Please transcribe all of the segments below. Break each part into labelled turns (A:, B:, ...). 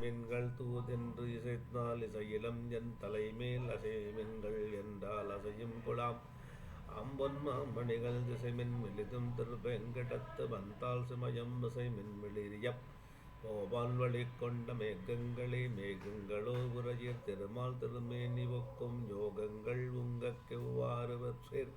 A: அசைமின்கள் தூதென்று இசைத்தால் இசையிலம் என் தலைமேல் அசைமின்கள் என்றால் அசையும் குலாம் அம்பொன் மாமணிகள் திசைமின் விழிதும் திருப்பெங்கடத்து வந்தால் சிமயம் விசைமின் விளிரியப் போபான் வழி கொண்ட மேகங்களே மேகங்களோ உரையீர் திருமால் திருமேனி ஒக்கும் யோகங்கள் உங்கக்கெவ்வாறு வற்றீர்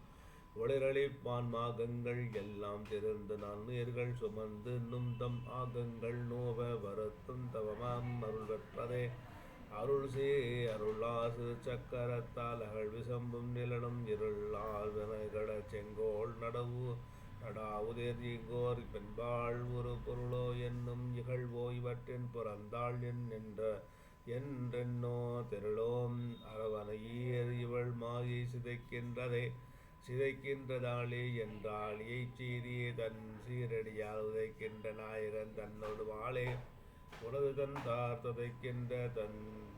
A: ஒளிரளிப்பான் மாகங்கள் எல்லாம் திறந்து நன்னீர்கள் சுமந்து நுந்தம் ஆகங்கள் நோவ வருத்தும் தவமாம் அருள் பெற்றதே அருள் சே அருளாசு சக்கரத்தால் அகழ் விசம்பும் நிலனும் இருளால் வினைகட செங்கோல் நடாவுதேர் இங்கோர் பெண்பாள் ஒரு பொருளோ என்னும் இகழ்வோ இவற்றின் புறந்தாள் என்றென்னோ தெருளோம் அரவணையீர் இவள் மாயை சிதைக்கின்றதாளே என்றால் செய்தியே தன் சீரடியால் உதைக்கின்ற நாயகன் தன்னோடு வாளே உனது தந்தார் ததைக்கின்ற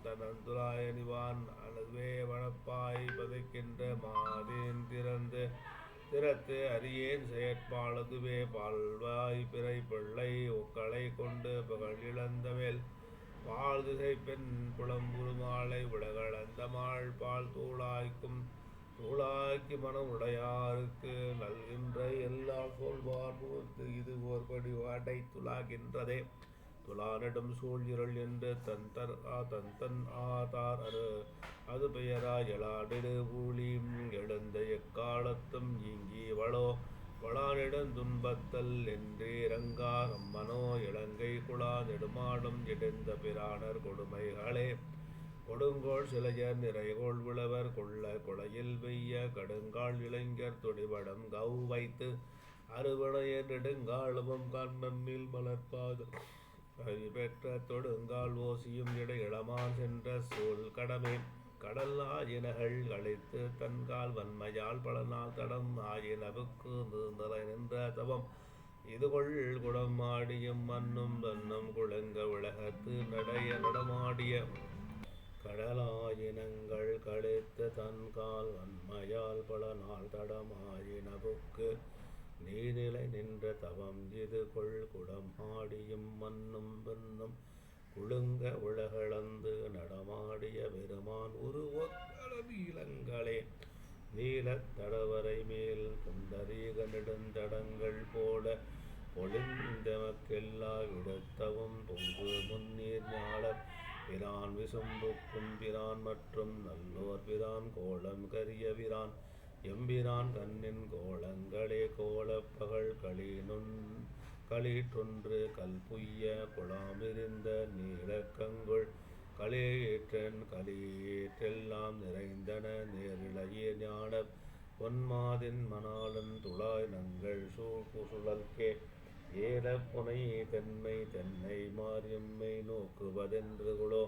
A: தனந்துராயணிவான் அணுவே வனப்பாய் பதைக்கின்ற மாதேன் திறத்து அரியேன் செயற்பாலதுவே பால்வாய் பிறை பிள்ளை ஒக்களை கொண்டு பகல் இழந்தவேல் பால் திசை பெண் புலம்புருமாலை உலகளந்தமாள் பால் தூளாக்கி மனம் உடையாருக்கு நல்கின்ற எல்லா சொல்வார் புகுத்து இது ஓர்படி வாடை துளாகின்றதே துளானிடும் சூழ் இருள் என்று தன் ஆதார் அது பெயரா எழாடிடு ஊழி எழுந்த எக்காலத்தும் ஈங்கி வளானிடம் துன்பத்தல் என்றிறங்கார் அம்மனோ இலங்கை குழா நெடுமாடும் இடிந்த பிராணர் கொடுமைகளே கொடுங்கோள் சிலையர் நிறைகோள் விளவர் கொள்ள கொலையில் வெய்ய கடுங்கால் இளைஞர் துணிவடம் கவ் வைத்து அறுவணைய நெடுங்காலமும் கண்மண்ணில் மலர்பாது பெற்ற தொடுங்கால் ஓசியும் இளமான் சென்ற சூழ் கடமே கடல் ஆயினகள் கழித்து தன்கால் வன்மையால் பல நாள் தடம் ஆயினவுக்கு நிலை நின்ற தவம் இதுகொள் குடம் ஆடியும் மண்ணும் தன்னும் குழுங்க உலகத்து நடமாடிய கடலாயினங்கள் கழித்து தன்கால் வன்மையால் பல நாள் தடமாயினவுக்கு நீர்நிலை நின்ற தவம் இது கொள் குடம் ஆடியும் மண்ணும் பெண்ணும் குழுங்க உலகளந்து நடமாடிய பெருமான் உருவொத்தளவீலங்களே நீலத் தடவரை மேல் புண்டரீக நெடுந்தடங்கள் போல பொழிந்தமக்கெல்லா விடுத்தவும் பொங்கு முன்னீர் ஞாழற் பிரான் விசும்புக்கும் பிரான் மற்றும் நல்லோர் பிரான் கோலம் கரிய பிரான் எம்பிரான் கண்ணின் கோலங்களே கோலப்பகல் களீற்றொன்று கல்புய்ய குழாமிருந்த நீலக்கங்குள் களீற்றெல்லாம் நிறைந்தன நேரிழைய ஞான பொன்மாதின் மணாளன் துளாய் நங்கள் சுழல்கே ஏலப்புனை தென்னை மாரியம்மை நோக்குவதென்று குளோ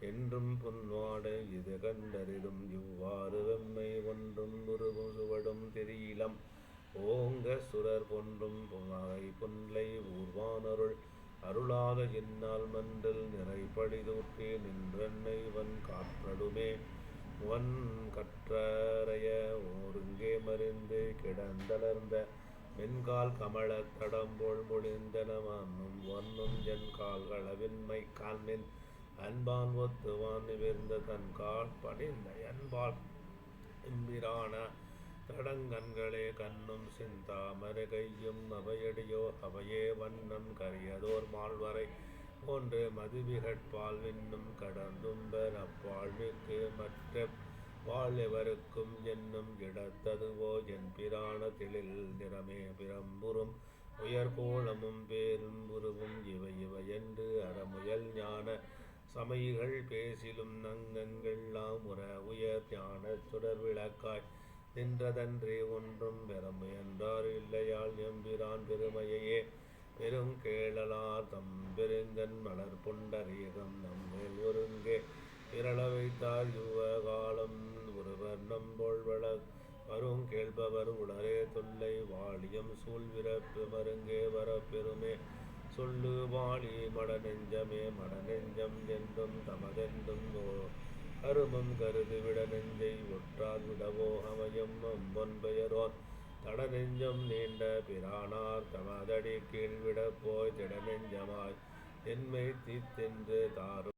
A: என்றும் பொன்வாட இது கண்டறிதும் இவ்வாறு வெம்மை ஒன்றும் உருவும் சுவடும் தெரியலம் ஓங்க சுரர் பொன்றும் புனகை புன்லை ஊர்வானருள் அருளாத இந்நாள் மன்றல் நிறைப்படி தூற்றி நின்றென்னை வன் காற்றடுமே வன் கற்றறைய ஒருங்கே மறிந்து கிடந்தளர்ந்த மென்கால் கமலத் தடம்போல் மொழிந்தனமானும் வன்னும் என் கால்களவின்மை காண்மின் அன்பான் ஒத்துவான் நிமிர்ந்த தன் கால் பணிந்த அன்பால் எம்பிரான தடங்கண்களே கண்ணும் செந்தாமரை கையும் அவையடியோ அவையே வண்ணம் கரியதோர் மால்வரை போன்று மதுவிகட்பால் விண்ணும் கடந்தும்பர் அப்பாழ்மிக்கு மற்ற வாழ் எவருக்கும் என்னும் இடத்ததுவோ என் பிராணத்திலில் நிறமே பிரம்புறும் உயர்கோளமும் பேரும் உருவும் இவையென்று அறமுயல் ஞான சமைகள் பேசிலும் நங்கங்கெல்லாம் உற உயர் ஞான சுடர் விளக்காய் நின்றதன்றே ஒன்றும் பெறமுயன்றார் இல்லையால் எம்பிரான் பெருமையையே பெருங்கேளலார் தம் பெருங்கன் மலர் புண்டரீகம் நம்மேல் ஒருங்கே திரள வைத்தார் யுவகாலம் ஒருவர் நம்போல் வரும் கேள்பவர் உளரே தொல்லை வாழியம் சூழ்விறப்பு மருங்கே வரப்பெருமே சொல்லு வாழி மடநெஞ்சமே மடநெஞ்சம் என்றும் தமதென்றும் கருமம் கருது விட நெஞ்சை ஒற்றார் விடவோ அமையும் அம்பொன் பெயரோர் தடநெஞ்சம் நீண்ட பிரானார் தமதடி கீழ்விட போய் திடநெஞ்சமாய் என்மை தீத்தென்று தாரும்